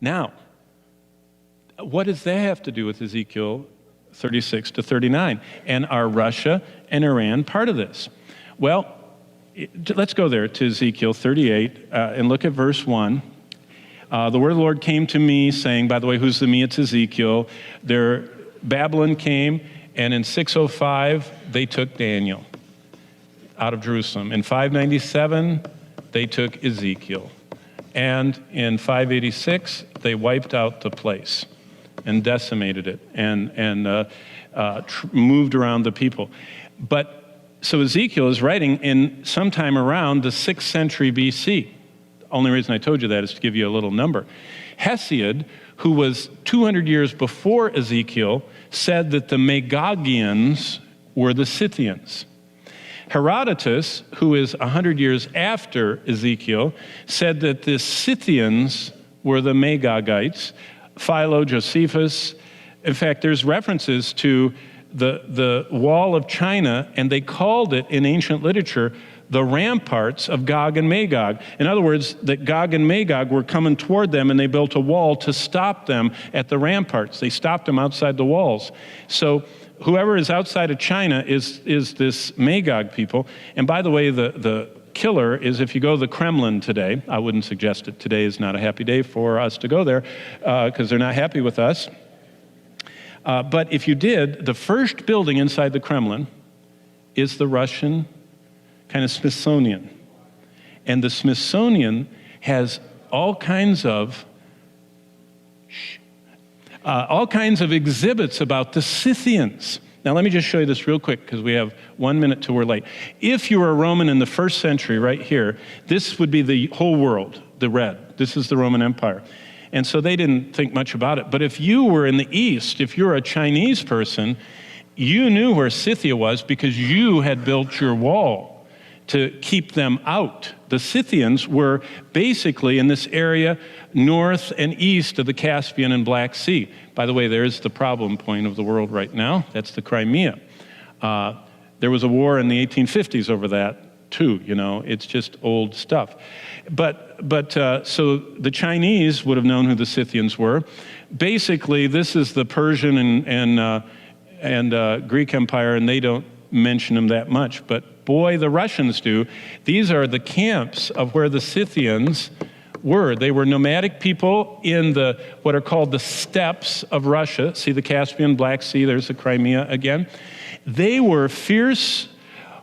Now, what does that have to do with Ezekiel 36 to 39? And are Russia and Iran part of this? Well, let's go there to Ezekiel 38 and look at verse 1. The word of the Lord came to me saying, by the way, who's the me? It's Ezekiel. Babylon came, and in 605, they took Daniel out of Jerusalem. In 597, they took Ezekiel. And in 586, they wiped out the place and decimated it and moved around the people. So Ezekiel is writing in sometime around the 6th century BC. Only reason I told you that is to give you a little number. Hesiod, who was 200 years before Ezekiel, said that the Magogians were the Scythians. Herodotus, who is 100 years after Ezekiel, said that the Scythians were the Magogites. Philo, Josephus. In fact, there's references to the wall of China, and they called it in ancient literature the ramparts of Gog and Magog. In other words, that Gog and Magog were coming toward them, and they built a wall to stop them at the ramparts. They stopped them outside the walls. So whoever is outside of China is this Magog people. And by the way, the killer is if you go to the Kremlin today, I wouldn't suggest it. Today is not a happy day for us to go there because they're not happy with us. But if you did, the first building inside the Kremlin is the Russian kind of Smithsonian. And the Smithsonian has all kinds of exhibits about the Scythians. Now, let me just show you this real quick because we have 1 minute till we're late. If you were a Roman in the 1st century, right here, this would be the whole world, the red. This is the Roman Empire. And so they didn't think much about it. But if you were in the East, if you're a Chinese person, you knew where Scythia was because you had built your wall to keep them out. The Scythians were basically in this area north and east of the Caspian and Black Sea. By the way, there's the problem point of the world right now. That's the Crimea. There was a war in the 1850s over that too. You know, it's just old stuff. So the Chinese would have known who the Scythians were. Basically, this is the Persian and Greek Empire, and they don't mention them that much. But boy, the Russians do. These are the camps of where the Scythians were. They were nomadic people in what are called the steppes of Russia. See the Caspian, Black Sea, there's the Crimea again. They were fierce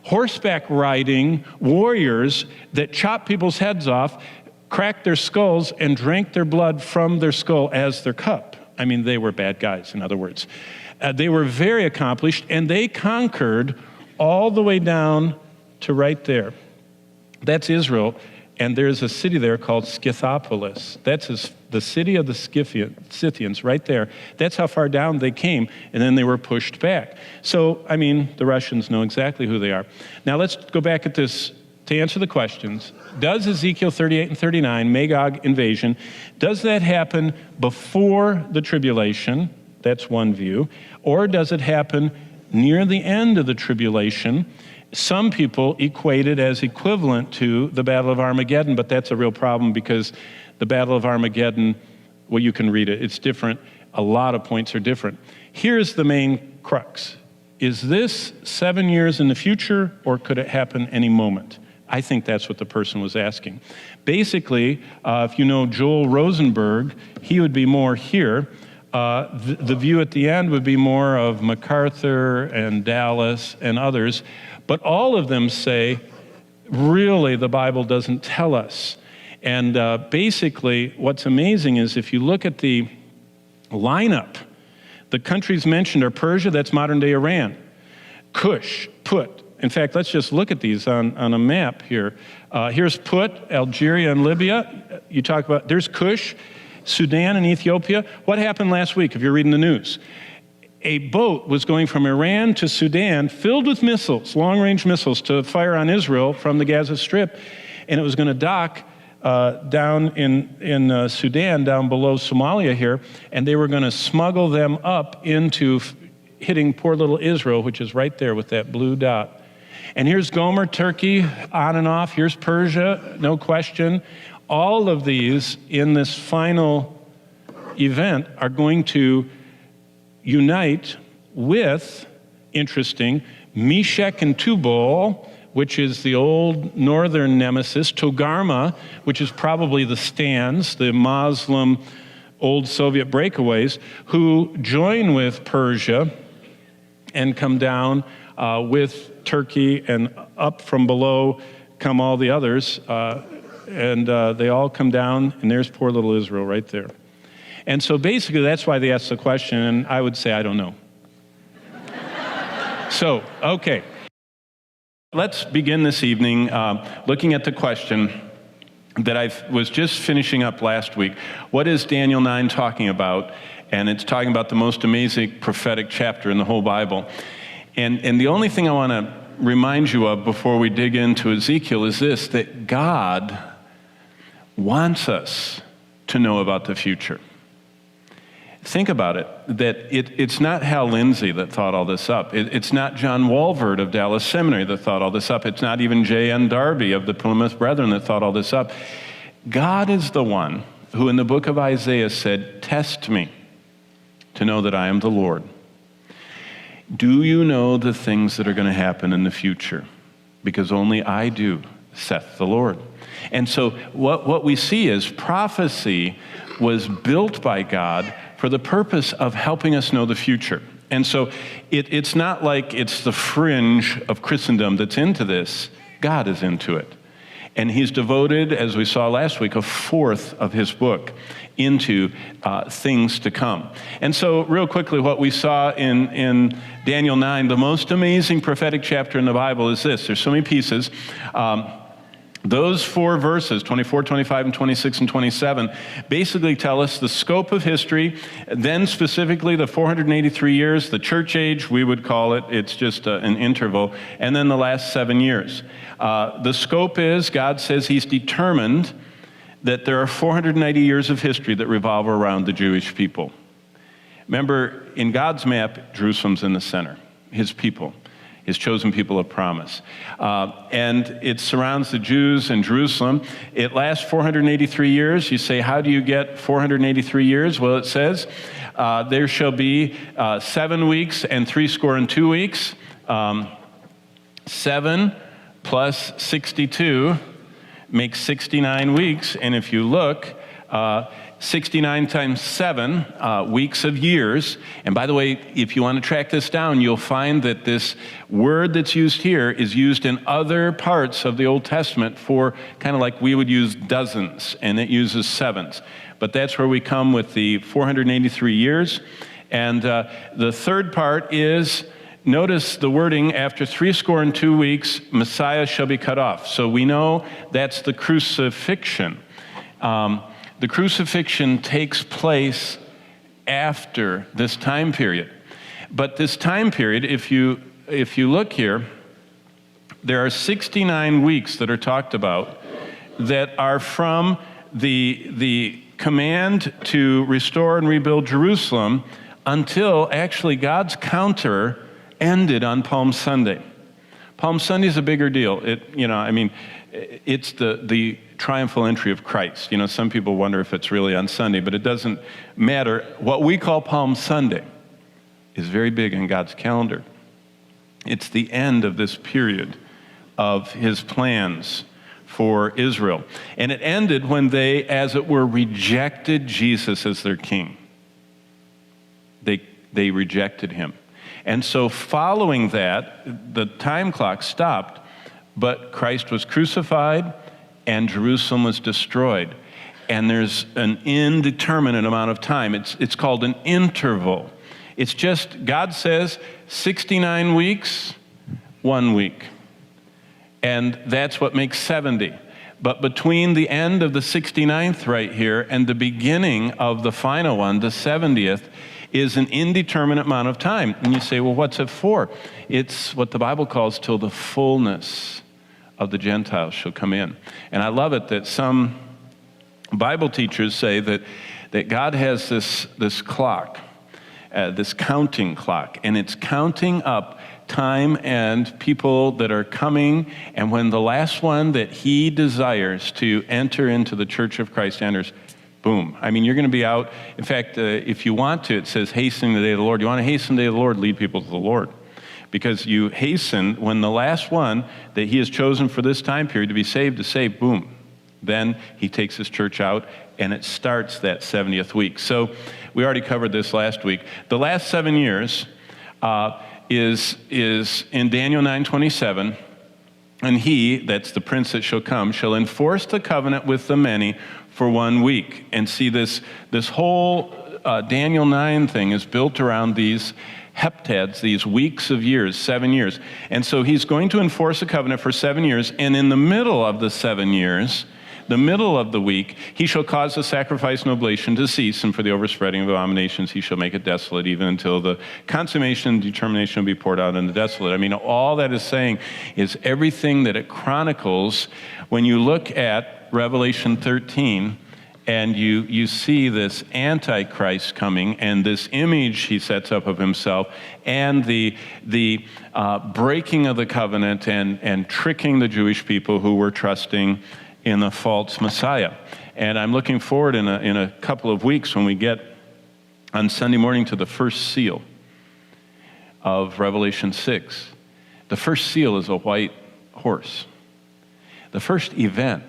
horseback riding warriors that chopped people's heads off, cracked their skulls, and drank their blood from their skull as their cup. I mean, they were bad guys, in other words. They were very accomplished, and they conquered all the way down to right there. That's Israel, and there's a city there called Scythopolis. That's the city of the Scythians right there. That's how far down they came, and then they were pushed back. So, I mean, the Russians know exactly who they are. Now let's go back at this to answer the questions. Does Ezekiel 38 and 39, Magog invasion, does that happen before the tribulation? That's one view. Or does it happen near the end of the tribulation? Some people equate it as equivalent to the Battle of Armageddon, but that's a real problem because the Battle of Armageddon, well, you can read it. It's different. A lot of points are different. Here's the main crux. Is this 7 years in the future, or could it happen any moment? I think that's what the person was asking. Basically, if you know Joel Rosenberg, he would be more here. The view at the end would be more of MacArthur and Dallas and others, but all of them say, really, the Bible doesn't tell us. And basically, what's amazing is if you look at the lineup, the countries mentioned are Persia, that's modern-day Iran, Cush, Put. In fact, let's just look at these on a map here. Here's Put, Algeria and Libya. You talk about, there's Cush, Sudan and Ethiopia. What happened last week if you're reading the news? A boat was going from Iran to Sudan filled with missiles, long-range missiles, to fire on Israel from the Gaza Strip, and it was going to dock down in Sudan, down below Somalia here, and they were going to smuggle them up into hitting poor little Israel, which is right there with that blue dot. And here's Gomer, Turkey, on and off. Here's Persia, no question. All of these in this final event are going to unite with, interesting, Meshech and Tubal, which is the old northern nemesis, Togarmah, which is probably the Stans, the Muslim old Soviet breakaways, who join with Persia and come down with Turkey, and up from below come all the others, and they all come down, and there's poor little Israel right there. And so basically that's why they asked the question, and I would say I don't know. So, okay. Let's begin this evening looking at the question that I was just finishing up last week. What is Daniel 9 talking about? And it's talking about the most amazing prophetic chapter in the whole Bible. And the only thing I want to remind you of before we dig into Ezekiel is this, that God wants us to know about the future. Think about it, that it's not Hal Lindsey that thought all this up. It's not John Walvert of Dallas Seminary that thought all this up. It's not even J.N. Darby of the Plymouth Brethren that thought all this up. God is the one who in the book of Isaiah said, "Test me to know that I am the Lord. Do you know the things that are going to happen in the future? Because only I do, saith the Lord." And so what we see is prophecy was built by God for the purpose of helping us know the future. And so it's not like it's the fringe of Christendom that's into this. God is into it. And he's devoted, as we saw last week, a fourth of his book into things to come. And so real quickly, what we saw in Daniel 9, the most amazing prophetic chapter in the Bible is this. There's so many pieces. Those 4 verses, 24, 25, and 26, and 27, basically tell us the scope of history, then specifically the 483 years, the church age, we would call it, it's just an interval, and then the last 7 years. The scope is, God says he's determined that there are 490 years of history that revolve around the Jewish people. Remember, in God's map, Jerusalem's in the center, his people. His chosen people of promise. And it surrounds the Jews in Jerusalem. It lasts 483 years. You say, how do you get 483 years? Well, it says, there shall be 7 weeks and 62 weeks. 7 plus 62 makes 69 weeks. And if you look, 69 times 7 weeks of years. And by the way, if you want to track this down, you'll find that this word that's used here is used in other parts of the Old Testament for kind of like we would use dozens, and it uses sevens. But that's where we come with the 483 years. And the third part is, notice the wording, after 62 weeks, Messiah shall be cut off. So we know that's the crucifixion. The crucifixion takes place after this time period. But this time period, if you look here, there are 69 weeks that are talked about that are from the command to restore and rebuild Jerusalem until actually God's counter ended on Palm Sunday. Palm Sunday is a bigger deal. It's the triumphal entry of Christ. Some people wonder if it's really on Sunday, but it doesn't matter. What we call Palm Sunday is very big in God's calendar. It's the end of this period of his plans for Israel. And it ended when they, as it were, rejected Jesus as their king. They rejected him. And so following that, the time clock stopped, but Christ was crucified and Jerusalem was destroyed. And there's an indeterminate amount of time. It's called an interval. It's just, God says, 69 weeks, 1 week. And that's what makes 70. But between the end of the 69th right here and the beginning of the final one, the 70th, is an indeterminate amount of time. And you say, well, what's it for? It's what the Bible calls till the fullness of the Gentiles shall come in. And I love it that some Bible teachers say that God has this clock, this counting clock, and it's counting up time and people that are coming, and when the last one that he desires to enter into the church of Christ enters, Boom. I mean, you're going to be out. In fact, if you want to, it says hastening the day of the Lord. You want to hasten the day of the Lord, lead people to the Lord. Because you hasten when the last one that he has chosen for this time period to be saved is saved, boom. Then he takes his church out, and it starts that 70th week. So we already covered this last week. The last 7 years is in Daniel 9:27, and he, that's the prince that shall come, shall enforce the covenant with the many for 1 week. And see, this whole Daniel 9 thing is built around these heptads, these weeks of years, 7 years. And so he's going to enforce a covenant for 7 years, and in the middle of the 7 years, the middle of the week, he shall cause the sacrifice and oblation to cease, and for the overspreading of abominations he shall make it desolate, even until the consummation and determination will be poured out on the desolate. I mean, all that is saying is everything that it chronicles. When you look at Revelation 13, and you see this Antichrist coming, and this image he sets up of himself, and the breaking of the covenant and tricking the Jewish people who were trusting in the false Messiah. And I'm looking forward in a couple of weeks when we get on Sunday morning to the first seal of Revelation 6. The first seal is a white horse. The first event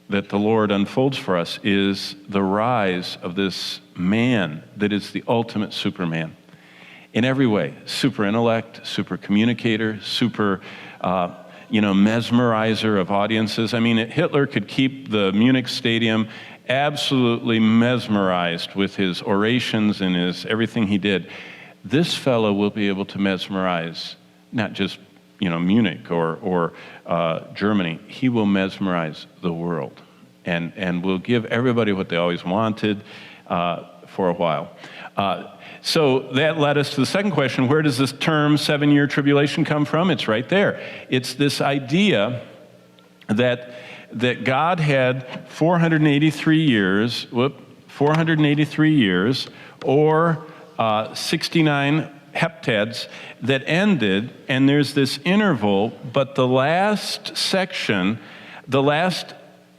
that the Lord unfolds for us is the rise of this man that is the ultimate Superman. In every way, super intellect, super communicator, super mesmerizer of audiences. I mean, Hitler could keep the Munich stadium absolutely mesmerized with his orations and his everything he did. This fellow will be able to mesmerize not just Munich or Germany. He will mesmerize the world and will give everybody what they always wanted for a while. So that led us to the second question. Where does this term 7-year tribulation come from? It's right there. It's this idea that God had 483 years, or 69 heptads that ended, and there's this interval, but the last section, the last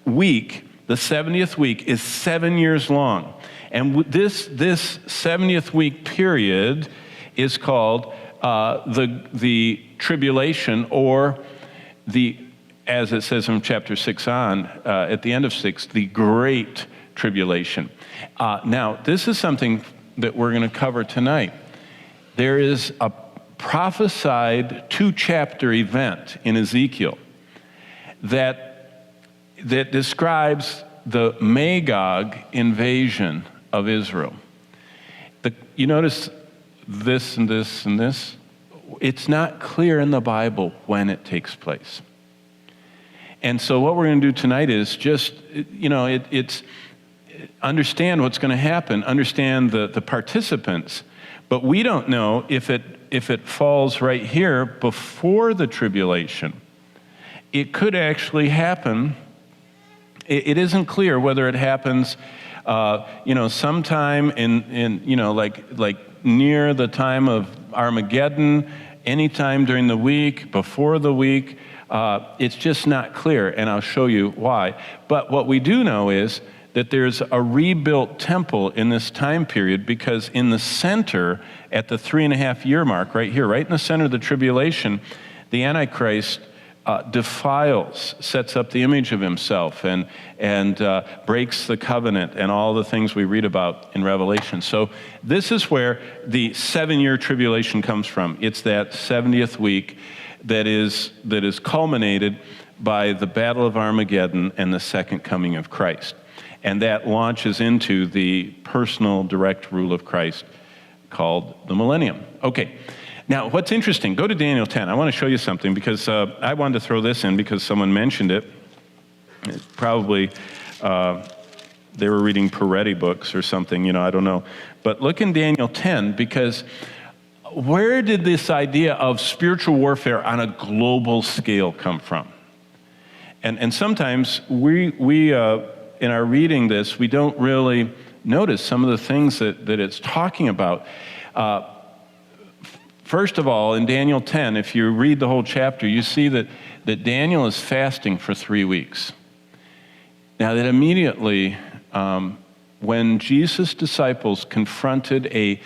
week, the 70th week, is 7 years long. And this 70th week period is called the tribulation, or as it says in chapter 6 on, at the end of 6, the great tribulation. Now, this is something that we're going to cover tonight. There is a prophesied 2-chapter event in Ezekiel that describes the Magog invasion of Israel. You notice this and this and this? It's not clear in the Bible when it takes place. And so what we're going to do tonight is just, it's understand what's going to happen, understand the participants, but we don't know if it falls right here before the tribulation. It could actually happen. It isn't clear whether it happens, sometime in like near the time of Armageddon, anytime during the week, before the week. It's just not clear, and I'll show you why. But what we do know is that there's a rebuilt temple in this time period, because in the center, at the 3.5-year mark, right here, right in the center of the tribulation, the Antichrist defiles, sets up the image of himself, and breaks the covenant and all the things we read about in Revelation. So this is where the 7-year tribulation comes from. It's that 70th week that is culminated by the Battle of Armageddon and the second coming of Christ. And that launches into the personal direct rule of Christ called the millennium. Okay. Now, what's interesting, go to Daniel 10. I want to show you something, because I wanted to throw this in because someone mentioned it. Probably they were reading Peretti books or something, I don't know. But look in Daniel 10, because where did this idea of spiritual warfare on a global scale come from? And sometimes we in our reading this, we don't really notice some of the things that it's talking about. First of all, in Daniel 10, if you read the whole chapter, you see that Daniel is fasting for 3 weeks. Now, that immediately when Jesus' disciples confronted a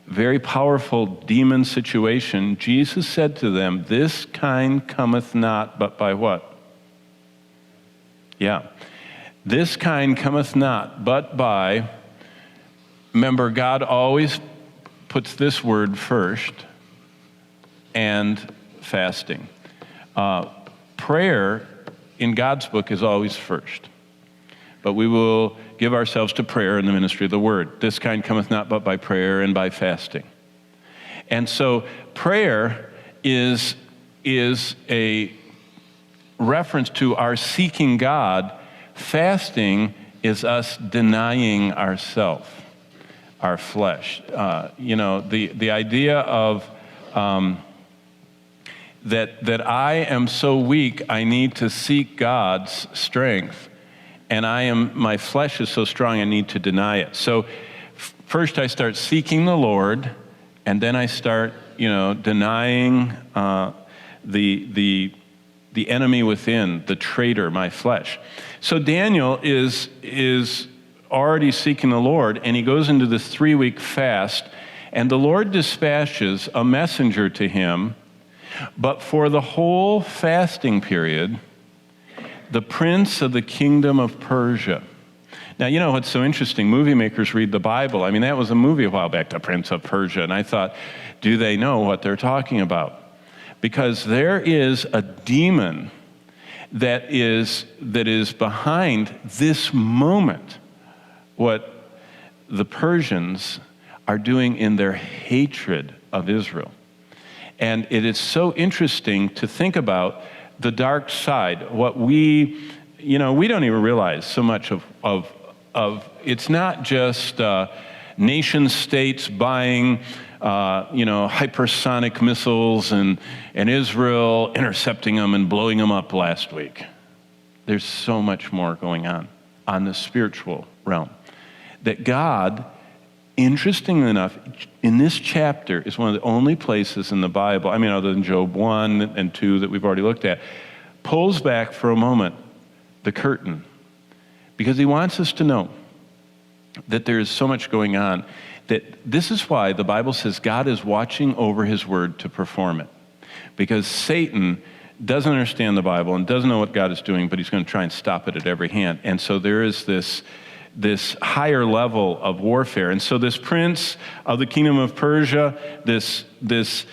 very powerful demon situation, Jesus said to them, "This kind cometh not but by" what? Yeah. "This kind cometh not but by," remember, God always puts this word first, "and fasting." Prayer in God's book is always first. But we will give ourselves to prayer in the ministry of the word. "This kind cometh not but by prayer and by fasting." And so prayer is a reference to our seeking God. Fasting is us denying ourselves, our flesh. The idea of that I am so weak, I need to seek God's strength. And my flesh is so strong, I need to deny it. So first I start seeking the Lord, and then I start, denying the enemy within, the traitor, my flesh. So Daniel is already seeking the Lord, and he goes into this 3-week fast, and the Lord dispatches a messenger to him, but for the whole fasting period, the prince of the kingdom of Persia. Now, what's so interesting? Movie makers read the Bible. I mean, that was a movie a while back, The Prince of Persia. And I thought, do they know what they're talking about? Because there is a demon that is behind this moment, what the Persians are doing in their hatred of Israel. And it is so interesting to think about the dark side, what we don't even realize so much of it's not just nation states buying, hypersonic missiles and Israel intercepting them and blowing them up last week. There's so much more going on the spiritual realm. That God, interestingly enough, in this chapter is one of the only places in the Bible, other than Job 1 and 2 that we've already looked at, pulls back for a moment the curtain, because he wants us to know that there is so much going on, that this is why the Bible says God is watching over his word to perform it. Because Satan doesn't understand the Bible and doesn't know what God is doing, but he's going to try and stop it at every hand. And so there is this higher level of warfare. And so this prince of the kingdom of Persia, this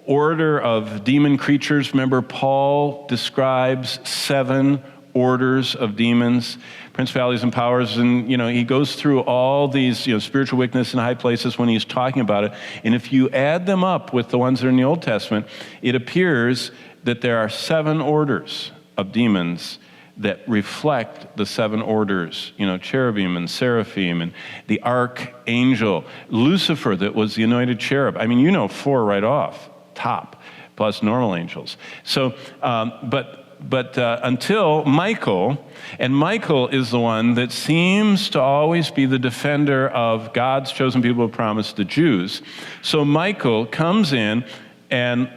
order of demon creatures, remember Paul describes 7 orders of demons, principalities and powers, and he goes through all these spiritual wickedness in high places when he's talking about it. And if you add them up with the ones that are in the Old Testament, it appears that there are 7 orders of demons that reflect the 7 orders, cherubim and seraphim and the archangel, Lucifer that was the anointed cherub. 4 right off, top, plus normal angels. So, but until Michael, and Michael is the one that seems to always be the defender of God's chosen people of promise, the Jews. So Michael comes in, and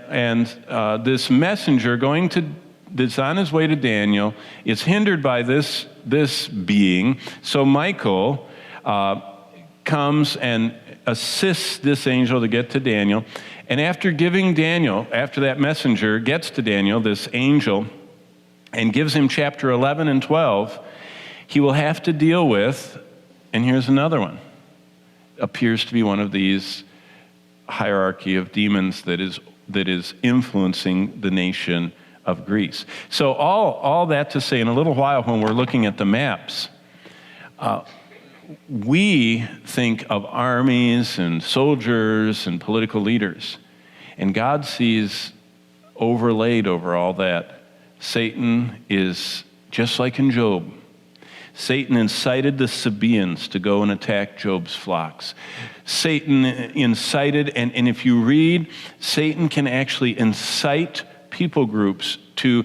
this messenger that's on his way to Daniel is hindered by this being. So Michael comes and assists this angel to get to Daniel. And after that messenger gets to Daniel, this angel, and gives him chapter 11 and 12, he will have to deal with, and here's another one, appears to be one of these hierarchy of demons that is influencing the nation of Greece. So all that to say, in a little while when we're looking at the maps, we think of armies and soldiers and political leaders, and God sees overlaid over all that. Satan is just like in Job. Satan incited the Sabaeans to go and attack Job's flocks. Satan incited, and if you read, Satan can actually incite people groups to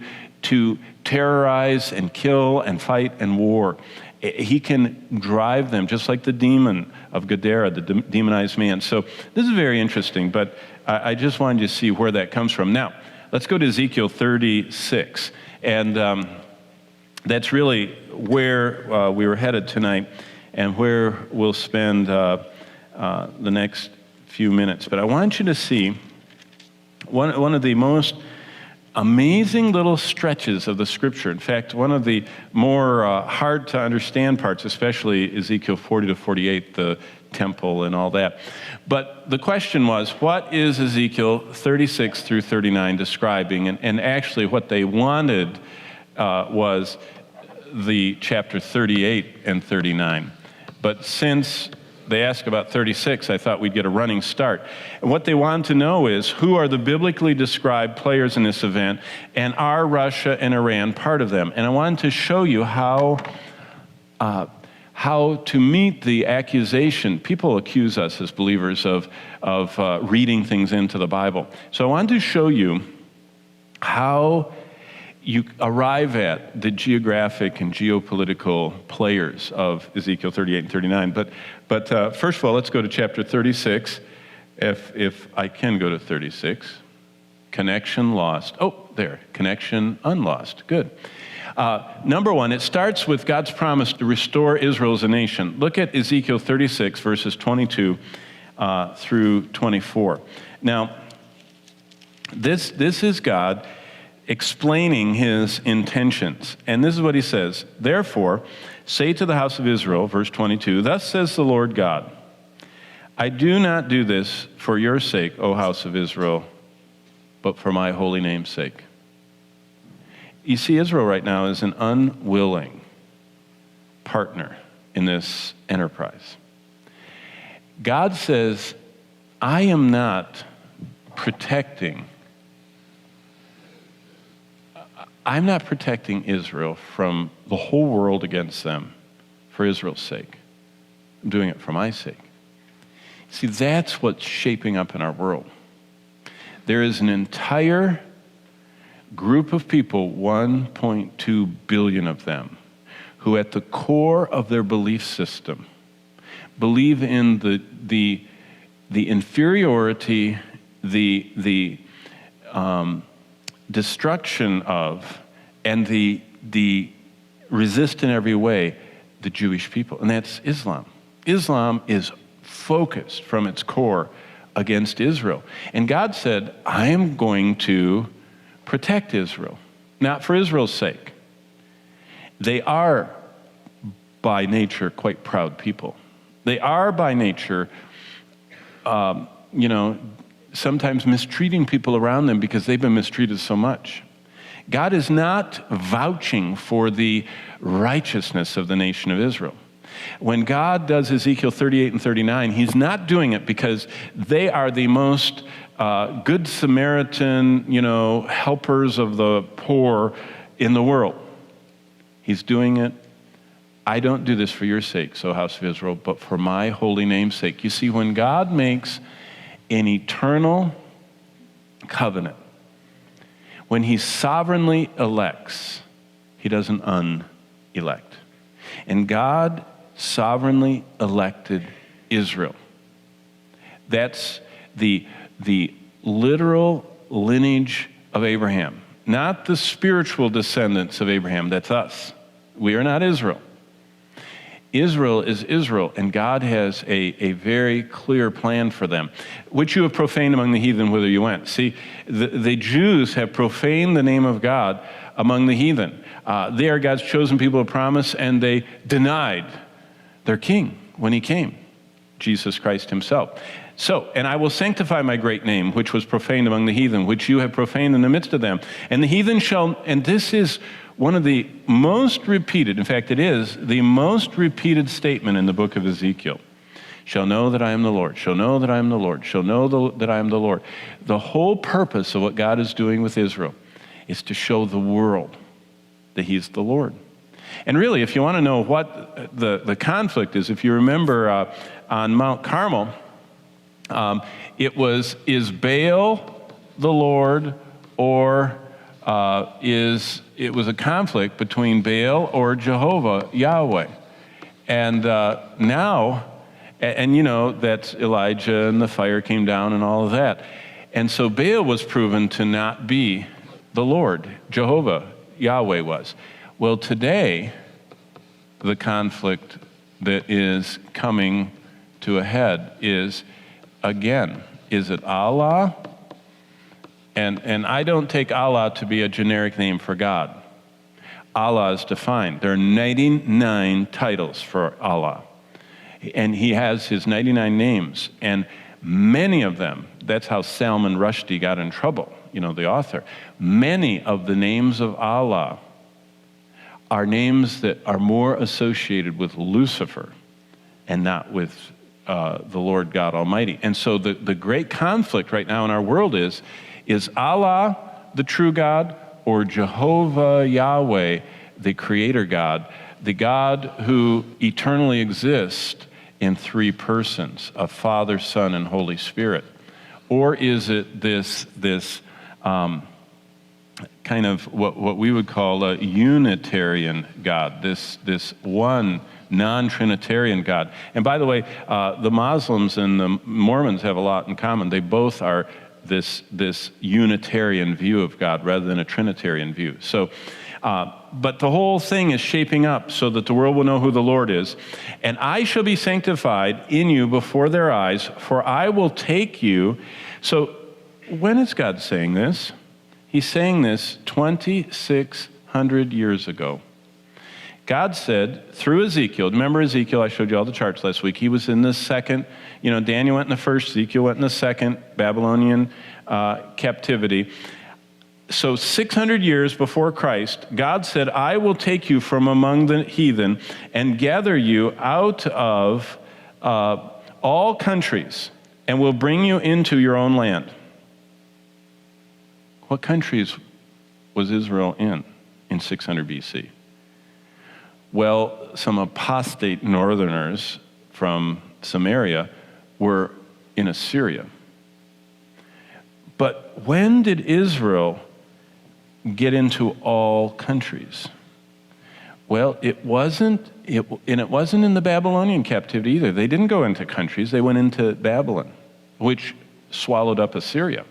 terrorize and kill and fight and war. He can drive them, just like the demon of Gadara, the demonized man. So this is very interesting, but I just wanted you to see where that comes from. Now, let's go to Ezekiel 36, and that's really where we were headed tonight. and where we'll spend the next few minutes. But I want you to see one of the most amazing little stretches of the Scripture. In fact, one of the more hard to understand parts, especially Ezekiel 40 to 48, the temple and all that. But the question was, what is Ezekiel 36 through 39 describing? And actually what they wanted was the chapter 38 and 39. But since they asked about 36, I thought we'd get a running start. And what they want to know is, who are the biblically described players in this event, and are Russia and Iran part of them? And I wanted to show you how to meet the accusation. People accuse us as believers of reading things into the Bible. So I wanted to show you how you arrive at the geographic and geopolitical players of Ezekiel 38 and 39. But first of all, let's go to chapter 36. If I can go to 36. Connection lost. Oh, there. Connection unlost. Good. Number one, it starts with God's promise to restore Israel as a nation. Look at Ezekiel 36, verses 22 through 24. Now, this is God explaining his intentions. And this is what he says. Therefore, say to the house of Israel, verse 22, thus says the Lord God, I do not do this for your sake, O house of Israel, but for my holy name's sake. You see, Israel right now is an unwilling partner in this enterprise. God says, I am not protecting Israel from the whole world against them for Israel's sake. I'm doing it for my sake. See, that's what's shaping up in our world. There is an entire group of people, 1.2 billion of them, who at the core of their belief system believe in the inferiority, the destruction of, and the resist in every way the Jewish people, and that's Islam. Islam is focused from its core against Israel. And God said, I am going to protect Israel, not for Israel's sake. They are by nature quite proud people. They are by nature, sometimes mistreating people around them because they've been mistreated so much. God is not vouching for the righteousness of the nation of Israel. When God does Ezekiel 38 and 39, he's not doing it because they are the most good Samaritan, helpers of the poor in the world. He's doing it, I don't do this for your sake, so house of Israel, but for my holy name's sake. You see, when God makes an eternal covenant, when he sovereignly elects, he doesn't unelect. And God sovereignly elected Israel. That's the literal lineage of Abraham, not the spiritual descendants of Abraham. That's us. We are not Israel. Israel is Israel, and God has a very clear plan for them, which you have profaned among the heathen whither you went. See, the Jews have profaned the name of God among the heathen. They are God's chosen people of promise, and they denied their king when he came, Jesus Christ himself. So, and I will sanctify my great name, which was profaned among the heathen, which you have profaned in the midst of them. And the heathen shall, and this is one of the most repeated, in fact, it is the most repeated statement in the book of Ezekiel. Shall know that I am the Lord, shall know that I am the Lord, shall know that I am the Lord. The whole purpose of what God is doing with Israel is to show the world that he's the Lord. And really, if you want to know what the conflict is, if you remember on Mount Carmel, it was, is Baal the Lord, or it was a conflict between Baal or Jehovah, Yahweh. And now, that's Elijah and the fire came down and all of that. And so Baal was proven to not be the Lord. Jehovah, Yahweh was. Well, today, the conflict that is coming to a head is, again, is it Allah? And I don't take Allah to be a generic name for God. Allah is defined. There are 99 titles for Allah. And he has his 99 names. And many of them, that's how Salman Rushdie got in trouble, the author. Many of the names of Allah are names that are more associated with Lucifer and not with the Lord God Almighty. And so the great conflict right now in our world is Allah the true God, or Jehovah Yahweh, the creator God, the God who eternally exists in three persons, of Father, Son, and Holy Spirit? Or is it this kind of what we would call a Unitarian God, this one non-Trinitarian God? And by the way, the Muslims and the Mormons have a lot in common. They both are this Unitarian view of God rather than a Trinitarian view. So, but the whole thing is shaping up so that the world will know who the Lord is. And I shall be sanctified in you before their eyes, for I will take you. So when is God saying this? He's saying this 2,600 years ago. God said through Ezekiel, remember Ezekiel, I showed you all the charts last week. He was in the second, Daniel went in the first, Ezekiel went in the second Babylonian captivity. So 600 years before Christ, God said, I will take you from among the heathen and gather you out of all countries and will bring you into your own land. What countries was Israel in 600 BC? Well, some apostate northerners from Samaria were in Assyria. But when did Israel get into all countries? Well, it wasn't in the Babylonian captivity either. They didn't go into countries, they went into Babylon, which swallowed up Assyria.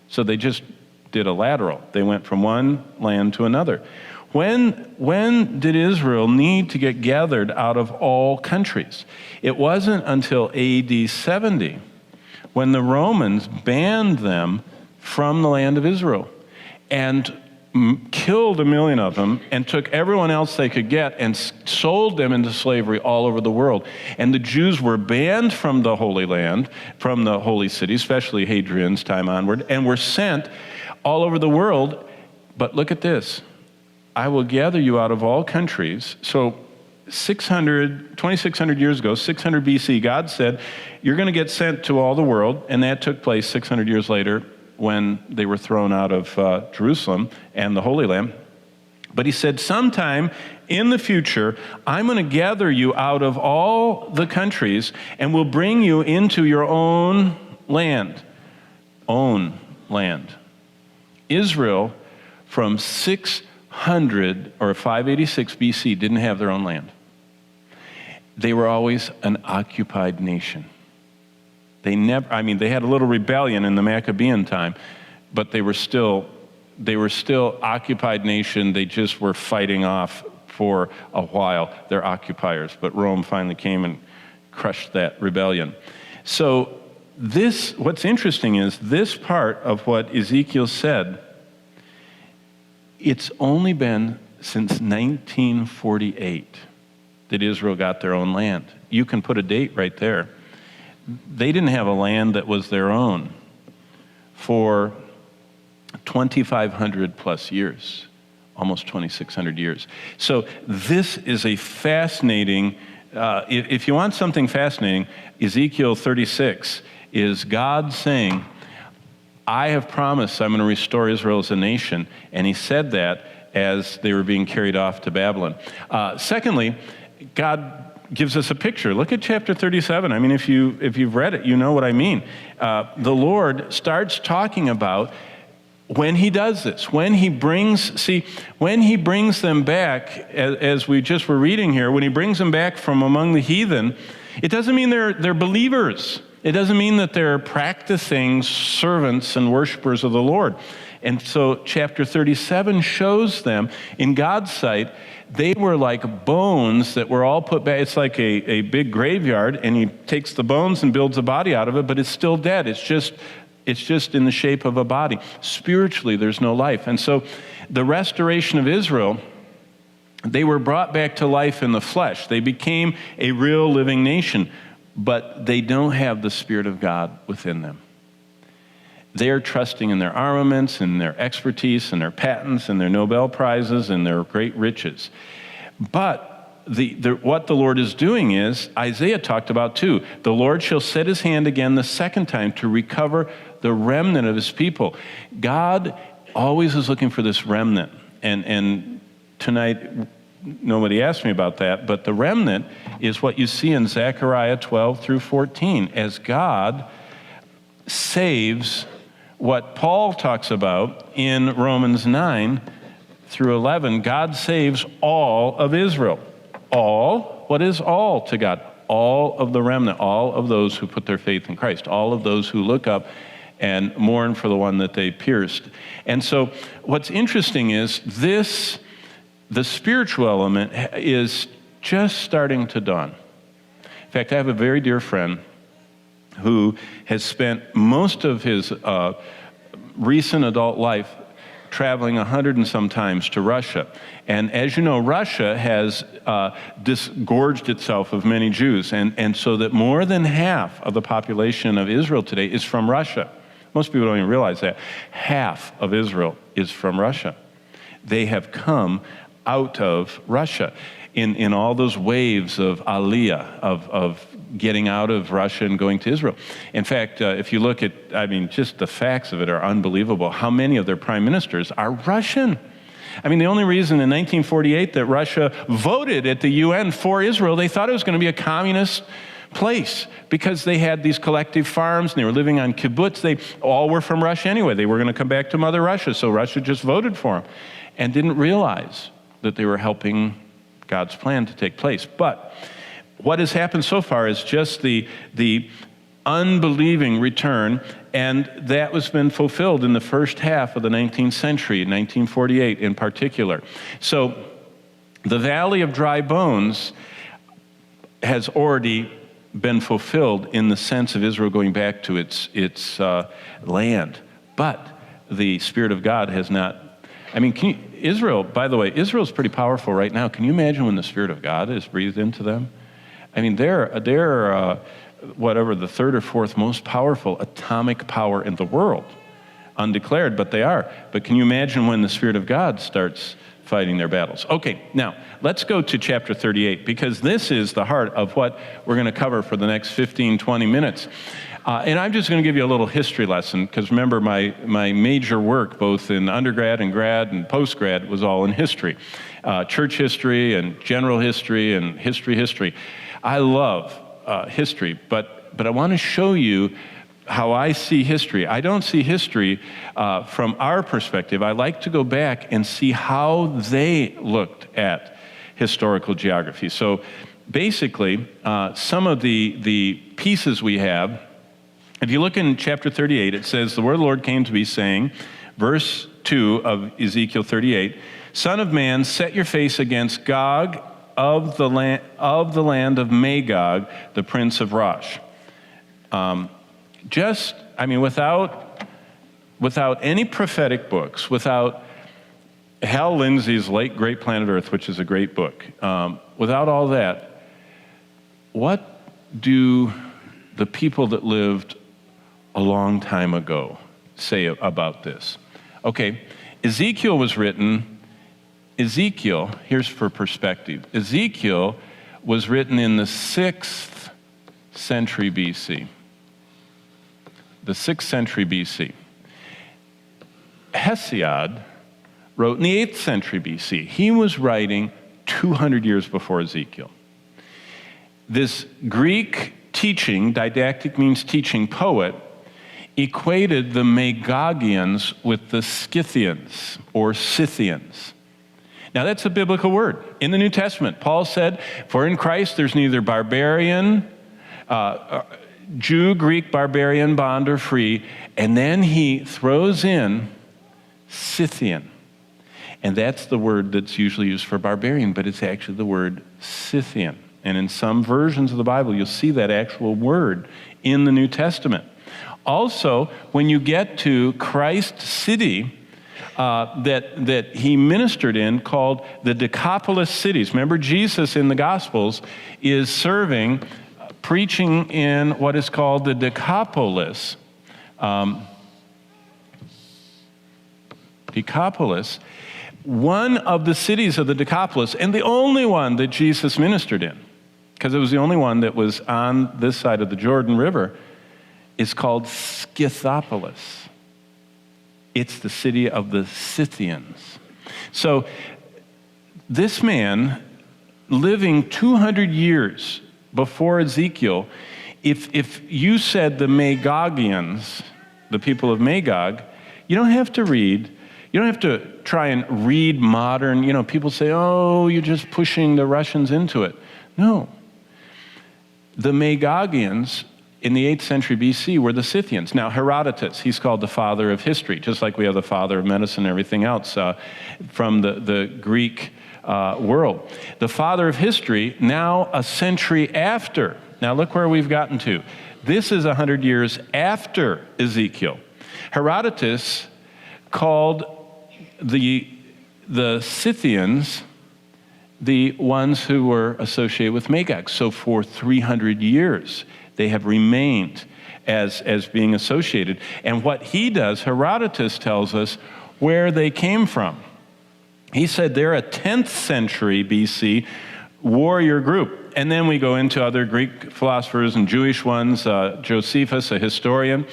So they just did a lateral. They went from one land to another. When did Israel need to get gathered out of all countries? It wasn't until AD 70 when the Romans banned them from the land of Israel and killed 1 million of them and took everyone else they could get and sold them into slavery all over the world. And the Jews were banned from the Holy Land, from the holy city, especially Hadrian's time onward, and were sent all over the world. But look at this. I will gather you out of all countries. So 2,600 years ago, 600 BC, God said, you're going to get sent to all the world. And that took place 600 years later when they were thrown out of Jerusalem and the Holy Land. But he said, sometime in the future, I'm going to gather you out of all the countries and will bring you into your own land. Own land. Israel, from 600 or 586 BC, didn't have their own land. They were always an occupied nation. They had a little rebellion in the Maccabean time, but they were still occupied nation. They just were fighting off for a while their occupiers, but Rome finally came and crushed that rebellion. So what's interesting is this part of what Ezekiel said, it's only been since 1948 that Israel got their own land. You can put a date right there. They didn't have a land that was their own for 2,500 plus years, almost 2,600 years. So this is a fascinating, if you want something fascinating, Ezekiel 36 is God saying, I have promised I'm going to restore Israel as a nation. And he said that as they were being carried off to Babylon. Secondly, God gives us a picture. Look at chapter 37. I mean, if you've read it, you know what I mean. The Lord starts talking about when he does this, when he brings them back, as we just were reading here, when he brings them back from among the heathen, it doesn't mean they're believers. It doesn't mean that they're practicing servants and worshipers of the Lord. And so chapter 37 shows them, in God's sight, they were like bones that were all put back. It's like a big graveyard, and he takes the bones and builds a body out of it, but it's still dead. It's just in the shape of a body. Spiritually, there's no life. And so the restoration of Israel, they were brought back to life in the flesh. They became a real living nation, but they don't have the Spirit of God within them. They are trusting in their armaments and their expertise and their patents and their Nobel Prizes and their great riches. But what the Lord is doing is, Isaiah talked about too, the Lord shall set his hand again the second time to recover the remnant of his people. God always is looking for this remnant. And tonight, nobody asked me about that, but the remnant is what you see in Zechariah 12 through 14, as God saves what Paul talks about in Romans 9 through 11. God saves all of Israel. All? What is all to God? All of the remnant, all of those who put their faith in Christ, all of those who look up and mourn for the one that they pierced. And so what's interesting is the spiritual element is just starting to dawn. In fact, I have a very dear friend who has spent most of his recent adult life traveling 100 and some times to Russia. And as you know, Russia has disgorged itself of many Jews, and so that more than half of the population of Israel today is from Russia. Most people don't even realize that. Half of Israel is from Russia. They have come out of Russia in all those waves of aliyah, of getting out of Russia and going to Israel. In fact, if you look at, just the facts of it are unbelievable. How many of their prime ministers are Russian? The only reason in 1948 that Russia voted at the UN for Israel, they thought it was going to be a communist place because they had these collective farms and they were living on kibbutz. They all were from Russia anyway. They were going to come back to Mother Russia, so Russia just voted for them and didn't realize that they were helping God's plan to take place. But what has happened so far is just the unbelieving return, and that was been fulfilled in the first half of the 19th century, 1948 in particular. So the Valley of Dry Bones has already been fulfilled in the sense of Israel going back to its land. But the Spirit of God has not. Israel, by the way, Israel's pretty powerful right now. Can you imagine when the Spirit of God is breathed into them? They're whatever, the third or fourth most powerful atomic power in the world. Undeclared, but they are. But can you imagine when the Spirit of God starts fighting their battles? Okay, now, let's go to chapter 38, because this is the heart of what we're going to cover for the next 15, 20 minutes. And I'm just going to give you a little history lesson, because remember, my major work, both in undergrad and grad and postgrad, was all in history. Church history and general history and history. I love history, but I want to show you how I see history. I don't see history from our perspective. I like to go back and see how they looked at historical geography. So basically, some of the pieces we have, if you look in chapter 38, it says, the word of the Lord came to me saying, verse 2 of Ezekiel 38, Son of man, set your face against Gog of the land of Magog, the prince of Rosh. Without any prophetic books, without Hal Lindsey's late Great Planet Earth, which is a great book, without all that, what do the people that lived a long time ago say about this? Okay, Ezekiel was written. Here's for perspective. Ezekiel was written in the 6th century BC. The 6th century BC. Hesiod wrote in the 8th century BC. He was writing 200 years before Ezekiel. This Greek teaching, didactic means teaching, poet, equated the Magogians with the Scythians or Scythians. Now, that's a biblical word. In the New Testament, Paul said, for in Christ there's neither barbarian, Jew, Greek, barbarian, bond, or free. And then he throws in Scythian. And that's the word that's usually used for barbarian, but it's actually the word Scythian. And in some versions of the Bible, you'll see that actual word in the New Testament. Also, when you get to Christ's city that he ministered in, called the Decapolis cities. Remember, Jesus in the Gospels is serving, preaching in what is called the Decapolis. Decapolis, one of the cities of the Decapolis, and the only one that Jesus ministered in, because it was the only one that was on this side of the Jordan River, is called Scythopolis. It's the city of the Scythians. So this man, living 200 years before Ezekiel, if you said the Magogians, the people of Magog, you don't have to try and read modern, people say, oh, you're just pushing the Russians into it. No. The Magogians in the 8th century BC were the Scythians. Now, Herodotus, he's called the father of history, just like we have the father of medicine and everything else from the Greek world. The father of history, now a century after. Now, look where we've gotten to. This is 100 years after Ezekiel. Herodotus called the Scythians the ones who were associated with Magog. So for 300 years, they have remained as being associated. And what he does, Herodotus tells us where they came from. He said they're a 10th century BC warrior group. And then we go into other Greek philosophers and Jewish ones, Josephus, a historian.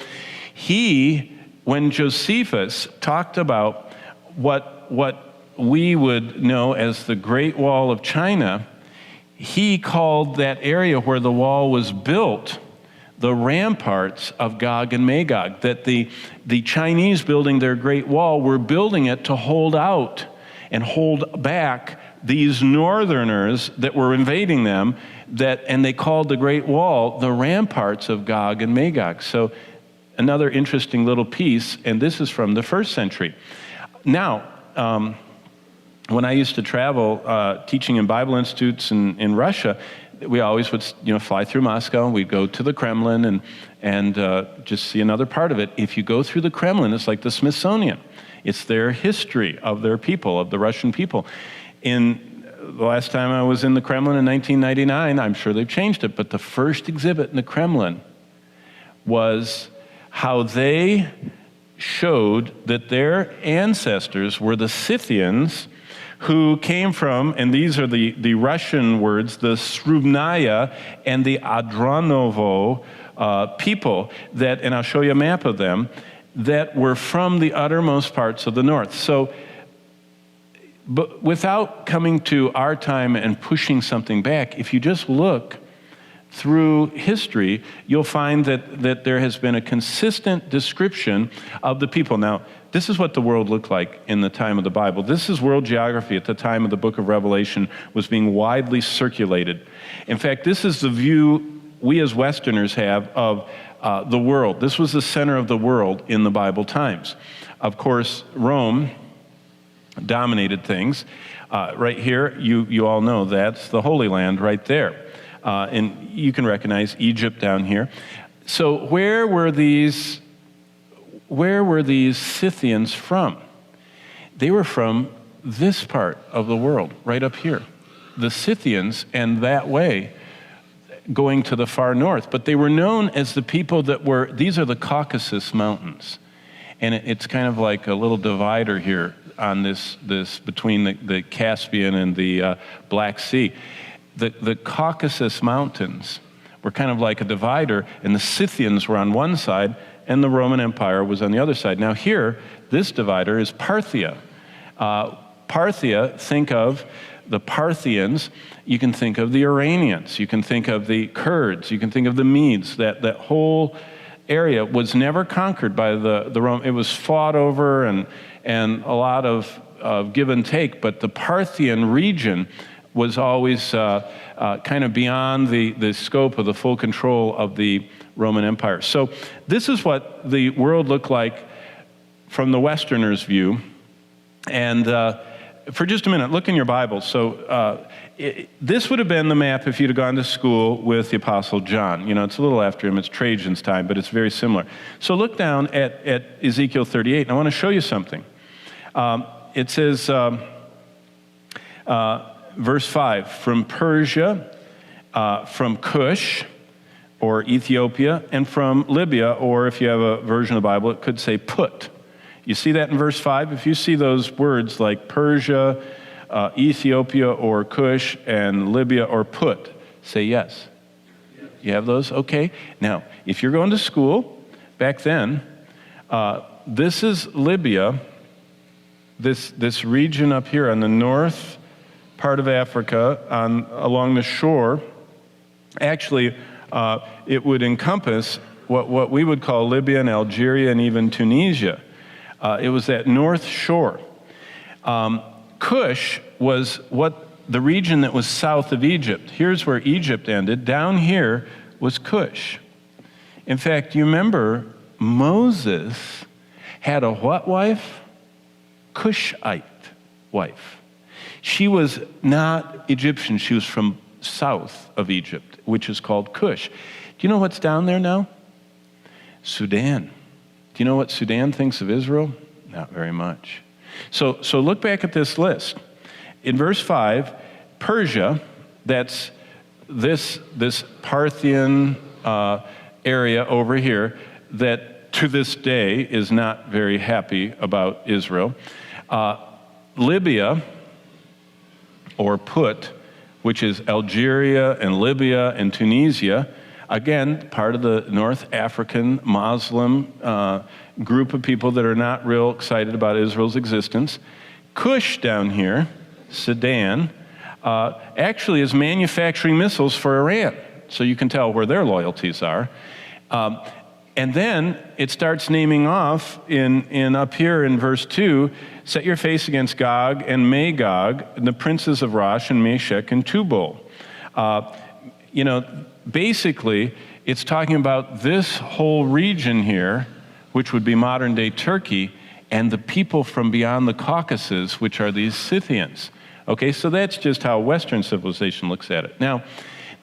When Josephus talked about what we would know as the Great Wall of China, he called that area where the wall was built the ramparts of Gog and Magog, that the Chinese building their Great Wall were building it to hold out and hold back these northerners that were invading them, and they called the Great Wall the ramparts of Gog and Magog. So another interesting little piece, and this is from the 1st century. Now, when I used to travel teaching in Bible institutes in Russia, we always would fly through Moscow, and we'd go to the Kremlin and just see another part of it. If you go through the Kremlin, it's like the Smithsonian. It's their history of their people, of the Russian people. In the last time I was in the Kremlin in 1999, I'm sure they've changed it, but the first exhibit in the Kremlin was how they showed that their ancestors were the Scythians, who came from, and these are the Russian words, the Srubnaya and the Adranovo people that, and I'll show you a map of them, that were from the uttermost parts of the north. So, but without coming to our time and pushing something back, if you just look through history, you'll find that there has been a consistent description of the people. Now, this is what the world looked like in the time of the Bible. This is world geography at the time of the book of Revelation was being widely circulated. In fact, this is the view we as Westerners have of the world. This was the center of the world in the Bible times. Of course, Rome dominated things. Right here, you all know that's the Holy Land right there. And you can recognize Egypt down here. So where were these Scythians from? They were from this part of the world, right up here. The Scythians, and that way, going to the far north. But they were known as the people these are the Caucasus Mountains. And it's kind of like a little divider here on this between the Caspian and the Black Sea. The Caucasus Mountains were kind of like a divider, and the Scythians were on one side, and the Roman Empire was on the other side. Now here, this divider is Parthia. Parthia, think of the Parthians, you can think of the Iranians, you can think of the Kurds, you can think of the Medes. That whole area was never conquered by the Rome. It was fought over and a lot of give and take, but the Parthian region was always kind of beyond the scope of the full control of the Roman Empire. So this is what the world looked like from the Westerner's view. And for just a minute, look in your Bible. So this would have been the map if you'd have gone to school with the Apostle John. You know, it's a little after him. It's Trajan's time, but it's very similar. So look down at Ezekiel 38, and I want to show you something. It says, verse 5, from Persia, from Cush, or Ethiopia, and from Libya, or if you have a version of the Bible, it could say Put. You see that in verse 5? If you see those words like Persia, Ethiopia, or Cush, and Libya, or Put, say yes. You have those? Okay. Now, if you're going to school, back then, this is Libya, this region up here on the north part of Africa, along the shore. Actually, it would encompass what we would call Libya and Algeria and even Tunisia. It was that north shore. Cush was the region that was south of Egypt. Here's where Egypt ended. Down here was Cush. In fact, you remember Moses had a what wife? Cushite wife. She was not Egyptian. She was from south of Egypt, which is called Cush. Do you know what's down there now? Sudan. Do you know what Sudan thinks of Israel? Not very much. So look back at this list. In verse 5, Persia, that's this Parthian area over here that to this day is not very happy about Israel. Libya, or Put, which is Algeria and Libya and Tunisia, again, part of the North African Muslim group of people that are not real excited about Israel's existence. Cush down here, Sudan, actually is manufacturing missiles for Iran. So you can tell where their loyalties are. And then it starts naming off in up here in verse 2, set your face against Gog and Magog, and the princes of Rosh and Meshech and Tubal. Basically, it's talking about this whole region here, which would be modern-day Turkey, and the people from beyond the Caucasus, which are these Scythians. Okay, so that's just how Western civilization looks at it. Now,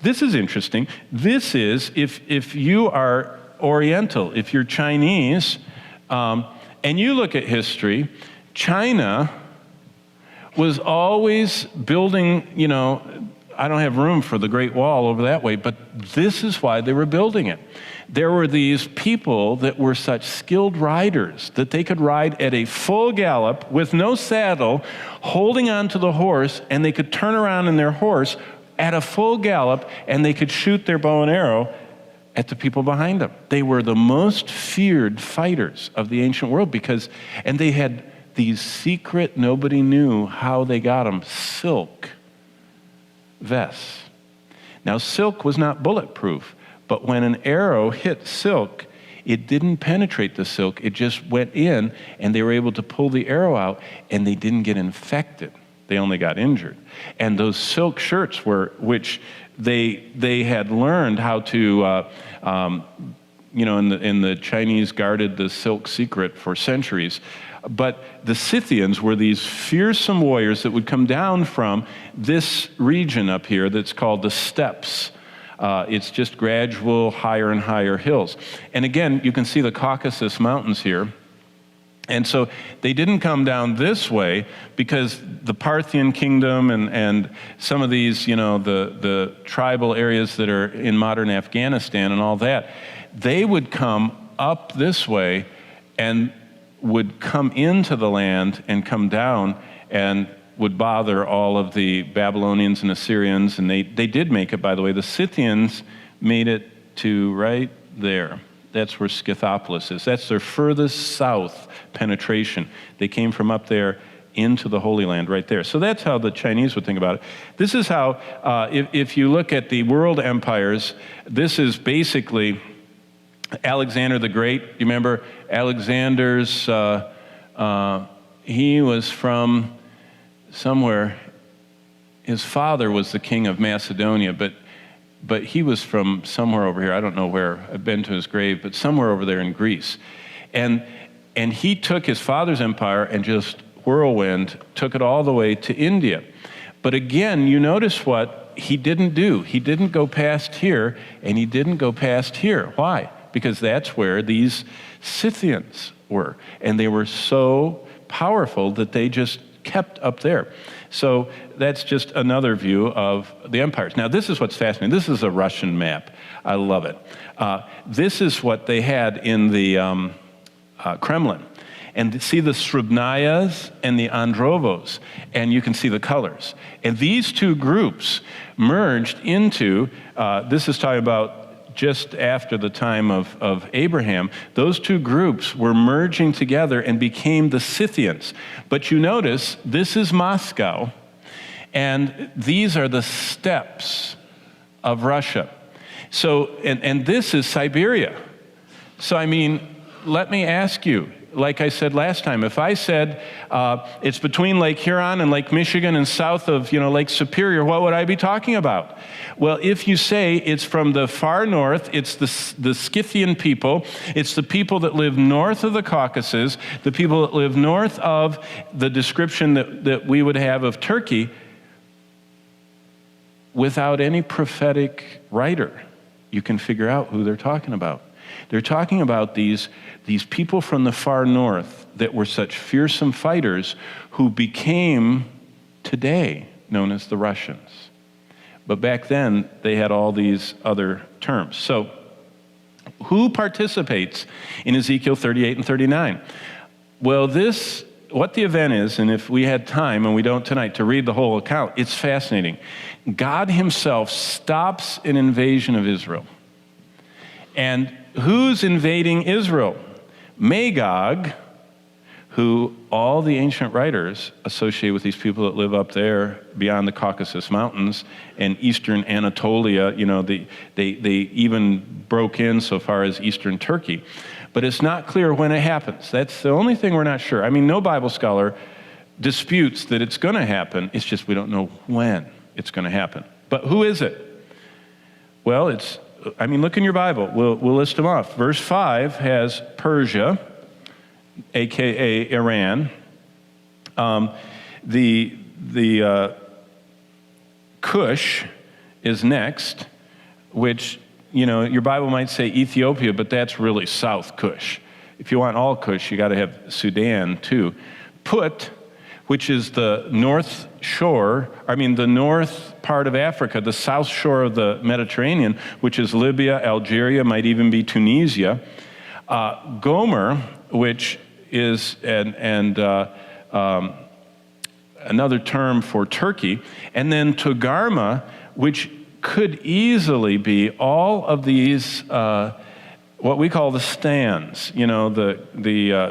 this is interesting. This is, if you are Oriental, if you're Chinese, and you look at history, China was always building, I don't have room for the Great Wall over that way, but this is why they were building it. There were these people that were such skilled riders that they could ride at a full gallop with no saddle, holding onto the horse, and they could turn around in their horse at a full gallop, and they could shoot their bow and arrow at the people behind them. They were the most feared fighters of the ancient world and they had these secret, nobody knew how they got them, silk vests. Now, silk was not bulletproof, but when an arrow hit silk, it didn't penetrate the silk. It just went in, and they were able to pull the arrow out, and they didn't get infected. They only got injured. And those silk shirts which they had learned how to, in the Chinese guarded the silk secret for centuries. But the Scythians were these fearsome warriors that would come down from this region up here that's called the steppes. It's just gradual higher and higher hills. And again, you can see the Caucasus Mountains here. And so they didn't come down this way because the Parthian kingdom and some of these, the tribal areas that are in modern Afghanistan and all that, they would come up this way and would come into the land and come down and would bother all of the Babylonians and Assyrians. And they did make it, by the way. The Scythians made it to right there. That's where Scythopolis is. That's their furthest south penetration. They came from up there into the Holy Land right there. So that's how the Chinese would think about it. This is how, if you look at the world empires, this is basically Alexander the Great. You remember Alexander's, he was from somewhere. His father was the king of Macedonia, but he was from somewhere over here. I don't know where. I've been to his grave, but somewhere over there in Greece. And And he took his father's empire and just whirlwind, took it all the way to India. But again, you notice what he didn't do. He didn't go past here, and he didn't go past here. Why? Because that's where these Scythians were. And they were so powerful that they just kept up there. So that's just another view of the empires. Now, this is what's fascinating. This is a Russian map. I love it. This is what they had in the Kremlin. And see the Srubnayas and the Androvos, and you can see the colors. And these two groups merged into, this is talking about just after the time of Abraham, those two groups were merging together and became the Scythians. But you notice, this is Moscow, and these are the steppes of Russia. So, and this is Siberia. So, I mean, let me ask you, like I said last time, if I said it's between Lake Huron and Lake Michigan and south of, Lake Superior, what would I be talking about? Well, if you say it's from the far north, it's the Scythian people, it's the people that live north of the Caucasus, the people that live north of the description that we would have of Turkey, without any prophetic writer, you can figure out who they're talking about. They're talking about these people from the far north that were such fearsome fighters who became today known as the Russians. But back then, they had all these other terms. So who participates in Ezekiel 38 and 39? Well, what the event is, and if we had time, and we don't tonight, to read the whole account, it's fascinating. God himself stops an invasion of Israel. And who's invading Israel? Magog, who all the ancient writers associate with these people that live up there beyond the Caucasus Mountains and eastern Anatolia. They even broke in so far as eastern Turkey. But it's not clear when it happens. That's the only thing we're not sure. I mean, no Bible scholar disputes that it's going to happen. It's just we don't know when it's going to happen. But who is it? Well, look in your Bible. We'll list them off. Verse 5 has Persia, a.k.a. Iran. The Cush is next, which, your Bible might say Ethiopia, but that's really South Cush. If you want all Cush, you got to have Sudan too. Put, which is the north part of Africa, the south shore of the Mediterranean, which is Libya, Algeria, might even be Tunisia. Gomer, which is another term for Turkey. And then Togarmah, which could easily be all of these, what we call the stands, the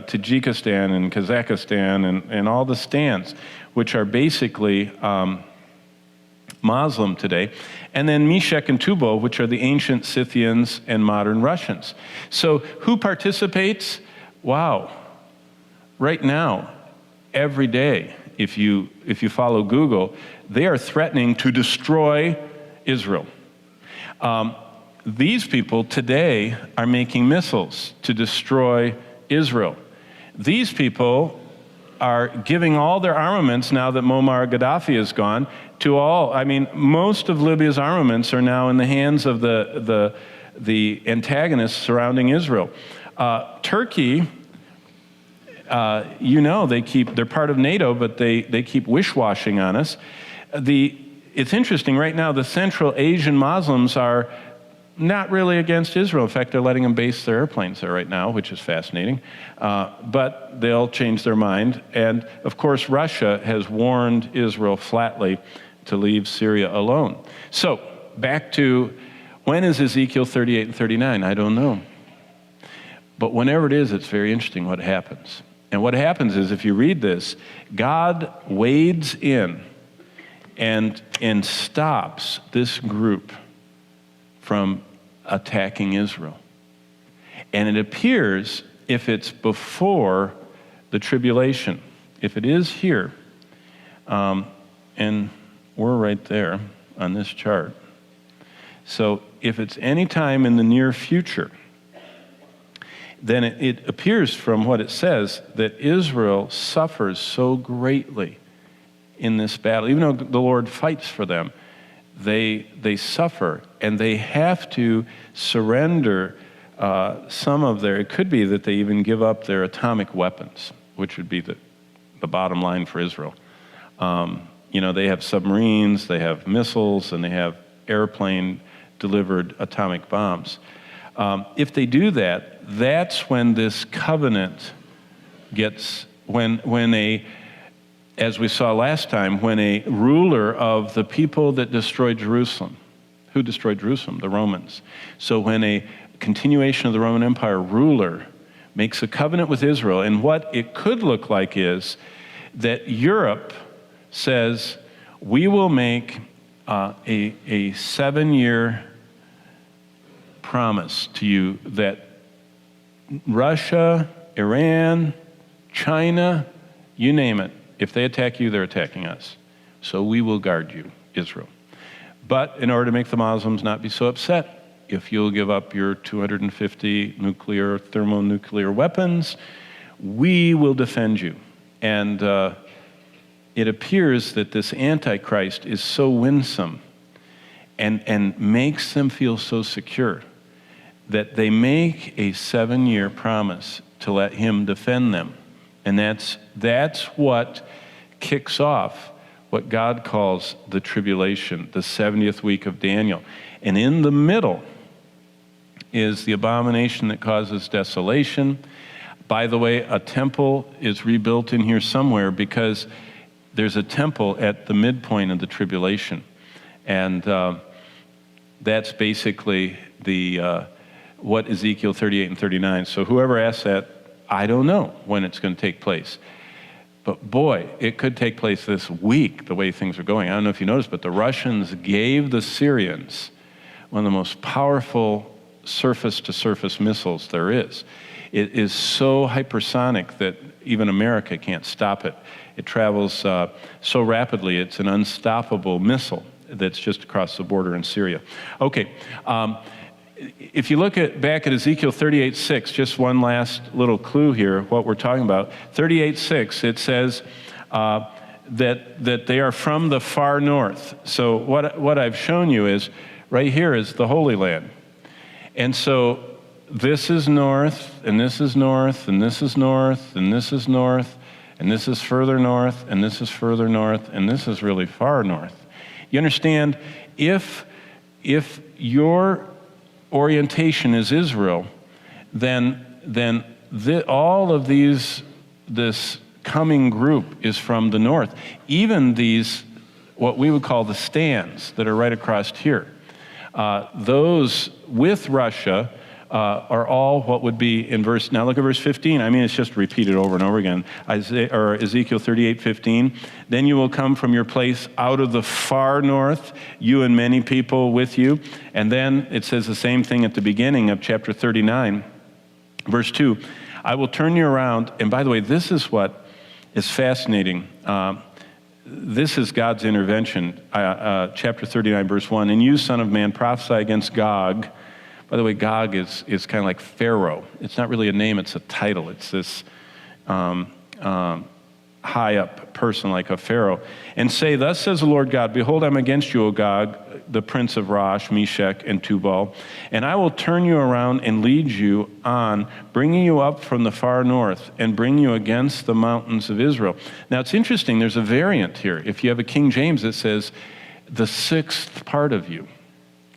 Tajikistan and Kazakhstan and all the stands, which are basically Muslim today, and then Meshech and Tubal, which are the ancient Scythians and modern Russians. So who participates? Wow. Right now, every day, if you follow Google, they are threatening to destroy Israel. These people today are making missiles to destroy Israel. These people are giving all their armaments, now that Muammar Gaddafi is gone, to most of Libya's armaments are now in the hands of the antagonists surrounding Israel. Turkey, they're part of NATO, but they keep wish-washing on us. It's interesting, right now, the Central Asian Muslims are not really against Israel. In fact, they're letting them base their airplanes there right now, which is fascinating. But they'll change their mind. And, of course, Russia has warned Israel flatly to leave Syria alone. So, back to, when is Ezekiel 38 and 39? I don't know. But whenever it is, it's very interesting what happens. And what happens is, if you read this, God wades in and stops this group from attacking Israel. And it appears, if it's before the tribulation, if it is here, and we're right there on this chart. So if it's any time in the near future, then it appears from what it says that Israel suffers so greatly in this battle. Even though the Lord fights for them, they suffer, and they have to surrender some of their, it could be that they even give up their atomic weapons, which would be the bottom line for Israel. They have submarines, they have missiles, and they have airplane-delivered atomic bombs. If they do that, that's when this covenant gets, as we saw last time, when a ruler of the people that destroyed Jerusalem, who destroyed Jerusalem? The Romans. So when a continuation of the Roman Empire ruler makes a covenant with Israel, and what it could look like is that Europe says, we will make a 7-year promise to you that Russia, Iran, China, you name it, if they attack you, they're attacking us. So we will guard you, Israel. But in order to make the Muslims not be so upset, if you'll give up your 250 thermonuclear weapons, we will defend you. And it appears that this Antichrist is so winsome and makes them feel so secure that they make a 7-year promise to let him defend them. And that's what kicks off what God calls the tribulation, the 70th week of Daniel. And in the middle is the abomination that causes desolation. By the way, a temple is rebuilt in here somewhere, because there's a temple at the midpoint of the tribulation. And that's basically what Ezekiel 38 and 39. So whoever asks that, I don't know when it's going to take place. But boy, it could take place this week, the way things are going. I don't know if you noticed, but the Russians gave the Syrians one of the most powerful surface-to-surface missiles there is. It is so hypersonic that even America can't stop it. It travels so rapidly, it's an unstoppable missile that's just across the border in Syria. Okay, if you look back at Ezekiel 38:6, just one last little clue here, what we're talking about. 38:6, it says that they are from the far north. So what I've shown you is, right here is the Holy Land. And so this is north, and this is north, and this is north, and this is north, and this is further north, and this is further north, and this is really far north. You understand, if your orientation is Israel, then all of this coming group is from the north. Even these, what we would call the stands that are right across here, those with Russia are all what would be in verse, now look at verse 15. I mean, it's just repeated over and over again. Ezekiel 38:15. Then you will come from your place out of the far north, you and many people with you. And then it says the same thing at the beginning of chapter 39, verse 2. I will turn you around. And by the way, this is what is fascinating. This is God's intervention. Chapter 39, verse 1. And you, son of man, prophesy against Gog. By the way, Gog is kind of like Pharaoh. It's not really a name, it's a title. It's this high-up person like a Pharaoh. And say, thus says the Lord God, behold, I'm against you, O Gog, the prince of Rosh, Meshech, and Tubal, and I will turn you around and lead you on, bringing you up from the far north, and bring you against the mountains of Israel. Now, it's interesting, there's a variant here. If you have a King James, it says, the sixth part of you.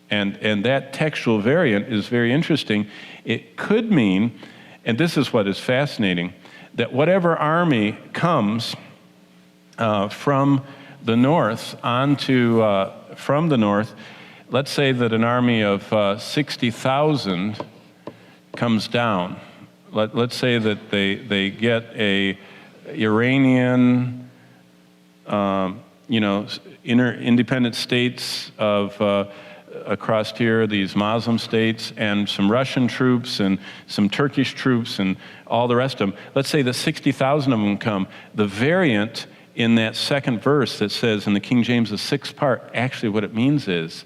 And that textual variant is very interesting. It could mean, and this is what is fascinating, that whatever army comes from the north from the north, let's say that an army of 60,000 comes down. Let's say that they get a Iranian, independent states of across here, these Muslim states, and some Russian troops and some Turkish troops and all the rest of them. Let's say that 60,000 of them come. The variant in that second verse that says in the King James, the sixth part, actually what it means is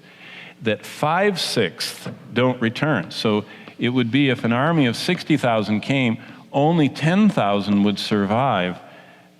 that 5/6 don't return. So it would be if an army of 60,000 came, only 10,000 would survive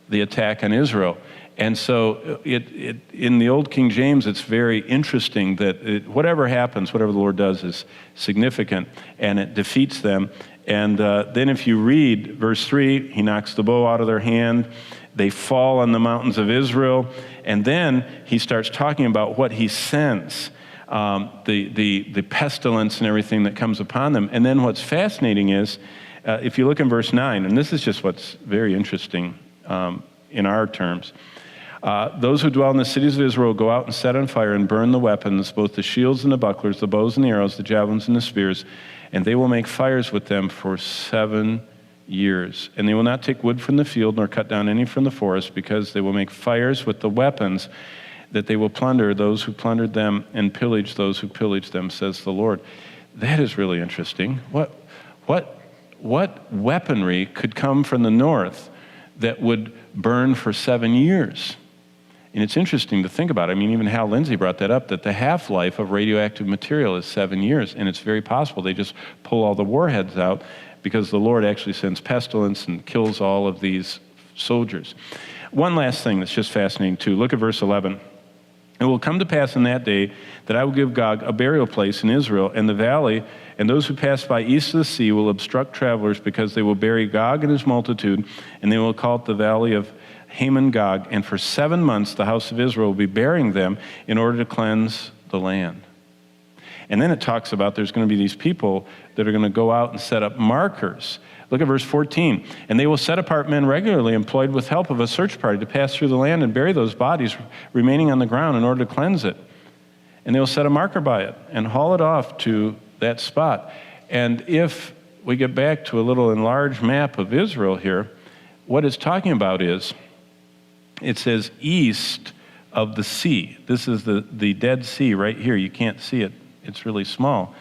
the attack on Israel. And so in the Old King James, it's very interesting that whatever happens, whatever the Lord does is significant, and it defeats them. And then if you read verse 3, he knocks the bow out of their hand. They fall on the mountains of Israel. And then he starts talking about what he sends, the pestilence and everything that comes upon them. And then what's fascinating is, if you look in verse 9, and this is just what's very interesting in our terms, those who dwell in the cities of Israel go out and set on fire and burn the weapons, both the shields and the bucklers, the bows and the arrows, the javelins and the spears, and they will make fires with them for 7 years. And they will not take wood from the field nor cut down any from the forest, because they will make fires with the weapons that they will plunder those who plundered them and pillage those who pillaged them, says the Lord. That is really interesting. What weaponry could come from the north that would burn for 7 years? And it's interesting to think about. I mean, even Hal Lindsey brought that up, that the half-life of radioactive material is 7 years, and it's very possible they just pull all the warheads out because the Lord actually sends pestilence and kills all of these soldiers. One last thing that's just fascinating too. Look at verse 11. It will come to pass in that day that I will give Gog a burial place in Israel, and the valley, and those who pass by east of the sea will obstruct travelers, because they will bury Gog and his multitude, and they will call it the valley of Haman Gog. And for 7 months the house of Israel will be burying them in order to cleanse the land. And then it talks about there's going to be these people that are going to go out and set up markers. Look at verse 14. And they will set apart men regularly employed with help of a search party to pass through the land and bury those bodies remaining on the ground in order to cleanse it. And they will set a marker by it and haul it off to that spot. And if we get back to a little enlarged map of Israel here, what it's talking about is, it says east of the sea. This is the Dead Sea right here. You can't see it. It's really small.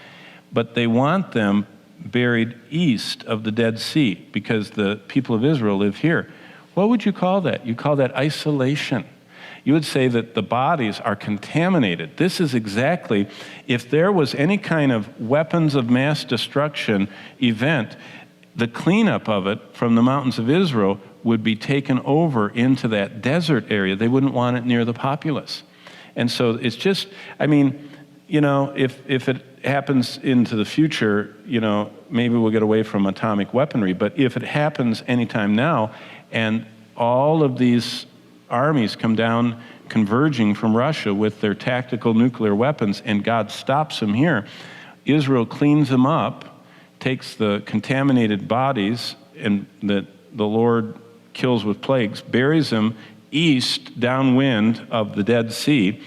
But they want them buried east of the Dead Sea because the people of Israel live here. What would you call that? You call that isolation. You would say that the bodies are contaminated. This is exactly, if there was any kind of weapons of mass destruction event, the cleanup of it from the mountains of Israel would be taken over into that desert area. They wouldn't want it near the populace. And so it's just, I mean, you know, if it happens into the future, you know, maybe we'll get away from atomic weaponry. But if it happens anytime now, and all of these armies come down converging from Russia with their tactical nuclear weapons, and God stops them here, Israel cleans them up, takes the contaminated bodies and that the Lord kills with plagues, buries them east downwind of the Dead Sea,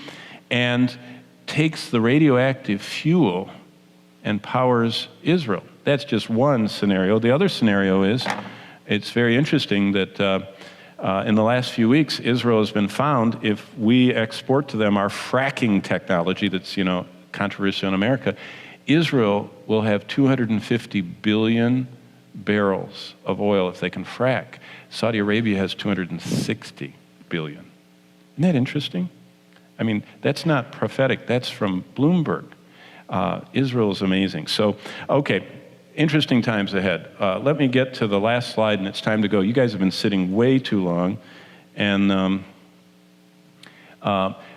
and takes the radioactive fuel and powers Israel. That's just one scenario. The other scenario is, it's very interesting that in the last few weeks, Israel has been found, if we export to them our fracking technology that's, you know, controversial in America, Israel will have 250 billion barrels of oil if they can frack. Saudi Arabia has 260 billion. Isn't that interesting? I mean, that's not prophetic. That's from Bloomberg. Israel is amazing. So, okay, interesting times ahead. Let me get to the last slide, and it's time to go. You guys have been sitting way too long. And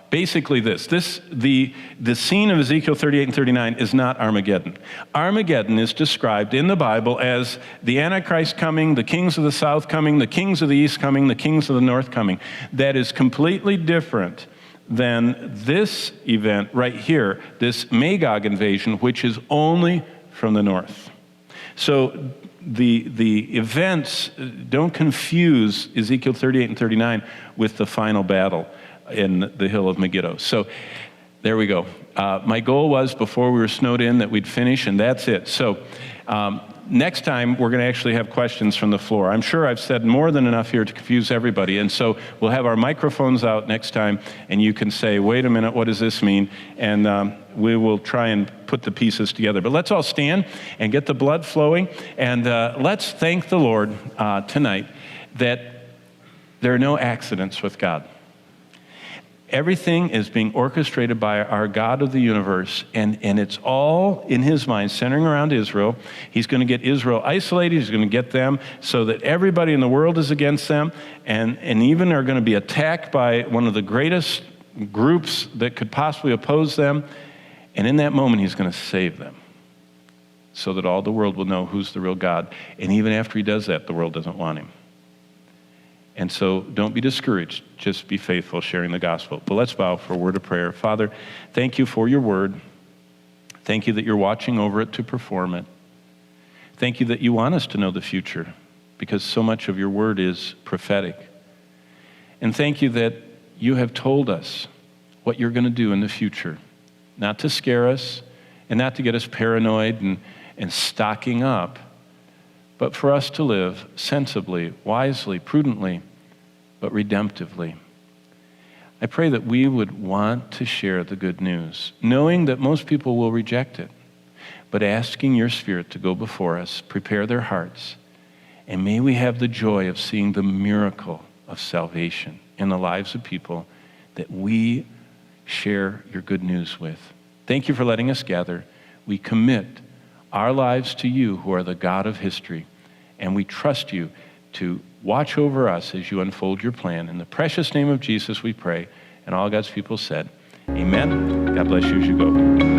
basically the scene of Ezekiel 38 and 39 is not Armageddon. Armageddon is described in the Bible as the Antichrist coming, the kings of the south coming, the kings of the east coming, the kings of the north coming. That is completely different than this event right here, this Magog invasion, which is only from the north. So the events, don't confuse Ezekiel 38 and 39 with the final battle in the hill of Megiddo. So there we go. My goal was, before we were snowed in, that we'd finish, and that's it. So next time, we're going to actually have questions from the floor. I'm sure I've said more than enough here to confuse everybody, and so we'll have our microphones out next time, and you can say, wait a minute, what does this mean? And we will try and put the pieces together. But let's all stand and get the blood flowing, and let's thank the Lord tonight that there are no accidents with God. Everything is being orchestrated by our God of the universe, and it's all in his mind, centering around Israel. He's going to get Israel isolated. He's going to get them so that everybody in the world is against them, and even are going to be attacked by one of the greatest groups that could possibly oppose them. And in that moment, he's going to save them so that all the world will know who's the real God. And even after he does that, the world doesn't want him. And so don't be discouraged. Just be faithful sharing the gospel. But let's bow for a word of prayer. Father, thank you for your word. Thank you that you're watching over it to perform it. Thank you that you want us to know the future, because so much of your word is prophetic. And thank you that you have told us what you're going to do in the future, not to scare us and not to get us paranoid and stocking up, but for us to live sensibly, wisely, prudently, but redemptively. I pray that we would want to share the good news, knowing that most people will reject it, but asking your Spirit to go before us, prepare their hearts, and may we have the joy of seeing the miracle of salvation in the lives of people that we share your good news with. Thank you for letting us gather. We commit our lives to you, who are the God of history, and we trust you to watch over us as you unfold your plan. In the precious name of Jesus we pray, and all God's people said, amen. God bless you as you go.